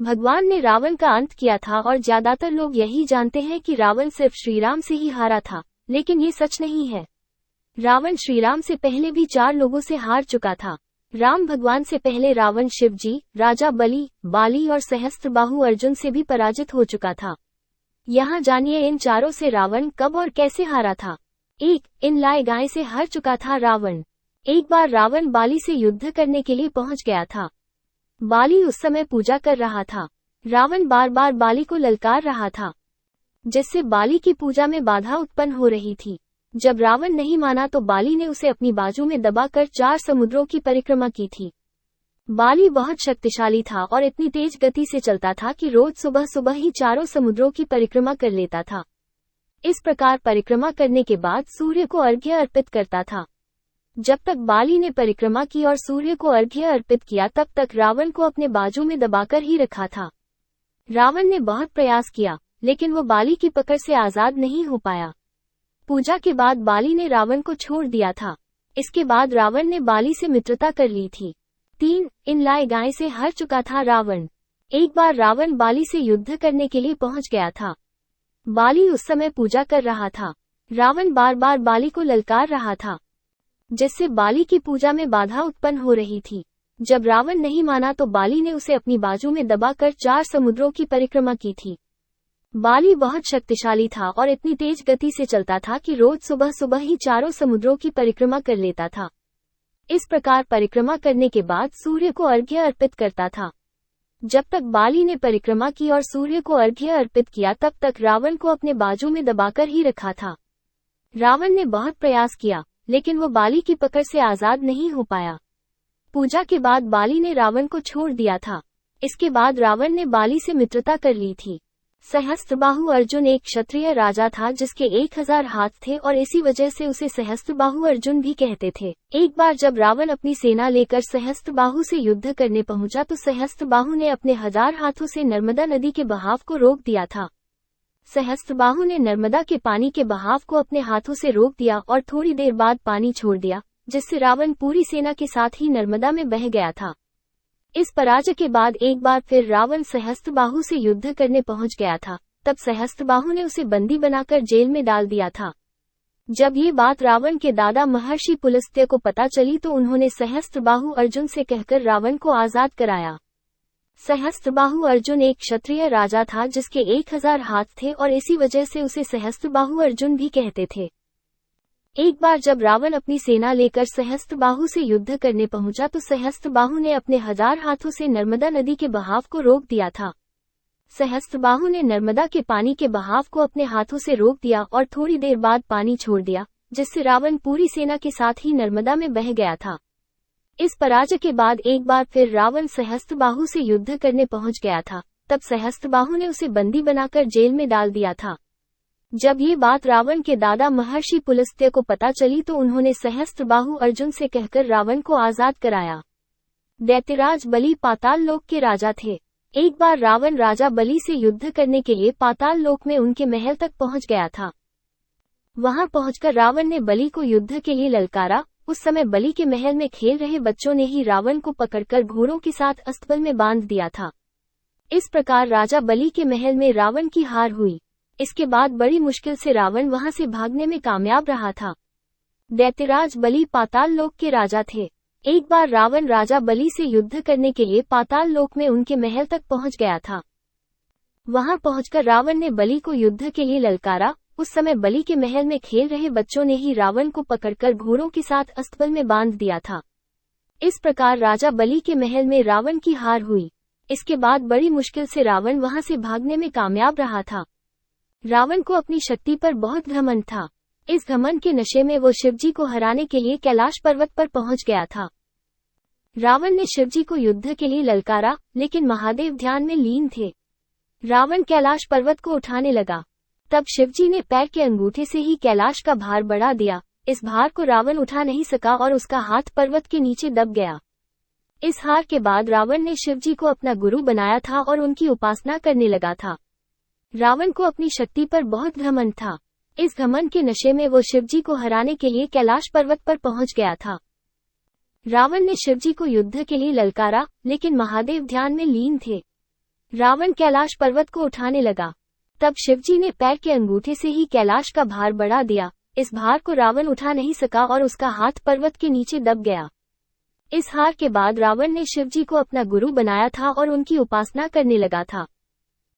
भगवान ने रावण का अंत किया था और ज्यादातर लोग यही जानते हैं कि रावण सिर्फ श्रीराम से ही हारा था, लेकिन ये सच नहीं है। रावण श्रीराम से पहले भी 4 लोगों से हार चुका था। राम भगवान से पहले रावण शिवजी, राजा बलि, बाली और सहस्त्रबाहु अर्जुन से भी पराजित हो चुका था। यहाँ जानिए इन चारों से रावण कब और कैसे हारा था। 1. इन लाए गाय से हार चुका था रावण। एक बार रावण बाली से युद्ध करने के लिए पहुंच गया था। बाली उस समय पूजा कर रहा था। रावण बार बार बाली को ललकार रहा था, जिससे बाली की पूजा में बाधा उत्पन्न हो रही थी। जब रावण नहीं माना तो बाली ने उसे अपनी बाजू में दबाकर 4 समुद्रों की परिक्रमा की थी। बाली बहुत शक्तिशाली था और इतनी तेज गति से चलता था कि रोज सुबह सुबह ही 4 समुद्रों की परिक्रमा कर लेता था। इस प्रकार परिक्रमा करने के बाद सूर्य को अर्घ्य अर्पित करता था। जब तक बाली ने परिक्रमा की और सूर्य को अर्घ्य अर्पित किया तब तक रावण को अपने बाजू में दबाकर ही रखा था। रावण ने बहुत प्रयास किया, लेकिन वो बाली की पकड़ से आजाद नहीं हो पाया। पूजा के बाद बाली ने रावण को छोड़ दिया था। इसके बाद रावण ने बाली से मित्रता कर ली थी। 3. इन लाए गाय से हार चुका था रावण। एक बार रावण बाली से युद्ध करने के लिए पहुंच गया था। बाली उस समय पूजा कर रहा था। रावण बार बार बाली को ललकार रहा था, जिससे बाली की पूजा में बाधा उत्पन्न हो रही थी। जब रावण नहीं माना तो बाली ने उसे अपनी बाजू में दबाकर 4 समुद्रों की परिक्रमा की थी। बाली बहुत शक्तिशाली था और इतनी तेज गति से चलता था कि रोज सुबह सुबह ही 4 समुद्रों की परिक्रमा कर लेता था। इस प्रकार परिक्रमा करने के बाद सूर्य को अर्घ्य अर्पित करता था। जब तक बाली ने परिक्रमा की और सूर्य को अर्घ्य अर्पित किया तब तक रावण को अपने बाजू में दबाकर ही रखा था। रावण ने बहुत प्रयास किया, लेकिन वो बाली की पकड़ से आजाद नहीं हो पाया। पूजा के बाद बाली ने रावण को छोड़ दिया था। इसके बाद रावण ने बाली से मित्रता कर ली थी। सहस्त्रबाहु अर्जुन एक क्षत्रिय राजा था जिसके 1000 हाथ थे और इसी वजह से उसे सहस्त्रबाहु अर्जुन भी कहते थे। एक बार जब रावण अपनी सेना लेकर सहस्त्रबाहु से युद्ध करने पहुंचा तो सहस्त्रबाहु ने अपने 1000 हाथों से नर्मदा नदी के बहाव को रोक दिया था। सहस्त्रबाहु ने नर्मदा के पानी के बहाव को अपने हाथों से रोक दिया और थोड़ी देर बाद पानी छोड़ दिया, जिससे रावण पूरी सेना के साथ ही नर्मदा में बह गया था। इस पराजय के बाद एक बार फिर रावण सहस्त्रबाहु से युद्ध करने पहुंच गया था। तब सहस्त्रबाहु ने उसे बंदी बनाकर जेल में डाल दिया था। जब ये बात रावण के दादा महर्षि पुलस्त्य को पता चली तो उन्होंने सहस्त्रबाहु अर्जुन से कहकर रावण को आजाद कराया। सहस्त्रबाहु अर्जुन एक क्षत्रिय राजा था जिसके 1000 हाथ थे और इसी वजह से उसे सहस्त्रबाहु अर्जुन भी कहते थे। एक बार जब रावण अपनी सेना लेकर सहस्त्रबाहु से युद्ध करने पहुंचा तो सहस्त्रबाहु ने अपने 1000 हाथों से नर्मदा नदी के बहाव को रोक दिया था। सहस्त्रबाहु ने नर्मदा के पानी के बहाव को अपने हाथों से रोक दिया और थोड़ी देर बाद पानी छोड़ दिया, जिससे रावण पूरी सेना के साथ ही नर्मदा में बह गया था। इस पराजय के बाद एक बार फिर रावण सहस्त्रबाहु से युद्ध करने पहुंच गया था। तब सहस्त्रबाहु ने उसे बंदी बनाकर जेल में डाल दिया था। जब ये बात रावण के दादा महर्षि पुलस्त्य को पता चली तो उन्होंने सहस्त्रबाहु अर्जुन से कहकर रावण को आजाद कराया। दैत्यराज बलि पाताल लोक के राजा थे। एक बार रावण राजा बलि से युद्ध करने के लिए पाताल लोक में उनके महल तक पहुंच गया था। वहां पहुंचकर रावण ने बलि को युद्ध के लिए ललकारा। उस समय बलि के महल में खेल रहे बच्चों ने ही रावण को पकड़कर घोड़ों के साथ अस्तबल में बांध दिया था। इस प्रकार राजा बलि के महल में रावण की हार हुई। इसके बाद बड़ी मुश्किल से रावण वहां से भागने में कामयाब रहा था। दैत्यराज बलि पाताल लोक के राजा थे। एक बार रावण राजा बलि से युद्ध करने के लिए पाताल लोक में उनके महल तक पहुंच गया था। वहां पहुंचकर रावण ने बलि को युद्ध के लिए ललकारा। उस समय बलि के महल में खेल रहे बच्चों ने ही रावण को पकड़कर घोड़ों के साथ अस्तबल में बांध दिया था। इस प्रकार राजा बलि के महल में रावण की हार हुई। इसके बाद बड़ी मुश्किल से रावण वहां से भागने में कामयाब रहा था। रावण को अपनी शक्ति पर बहुत घमंड था। इस घमंड के नशे में वो शिवजी को हराने के लिए कैलाश पर्वत पर पहुंच गया था। रावण ने शिवजी को युद्ध के लिए ललकारा, लेकिन महादेव ध्यान में लीन थे। रावण कैलाश पर्वत को उठाने लगा। तब शिवजी ने पैर के अंगूठे से ही कैलाश का भार बढ़ा दिया। इस भार को रावण उठा नहीं सका और उसका हाथ पर्वत के नीचे दब गया। इस हार के बाद रावण ने शिवजी को अपना गुरु बनाया था और उनकी उपासना करने लगा था। रावण को अपनी शक्ति पर बहुत घमंड था। इस घमंड के नशे में वो शिवजी को हराने के लिए कैलाश पर्वत पर पहुंच गया था। रावण ने शिवजी को युद्ध के लिए ललकारा, लेकिन महादेव ध्यान में लीन थे। रावण कैलाश पर्वत को उठाने लगा। तब शिवजी ने पैर के अंगूठे से ही कैलाश का भार बढ़ा दिया। इस भार को रावण उठा नहीं सका और उसका हाथ पर्वत के नीचे दब गया। इस हार के बाद रावण ने शिवजी को अपना गुरु बनाया था और उनकी उपासना करने लगा था।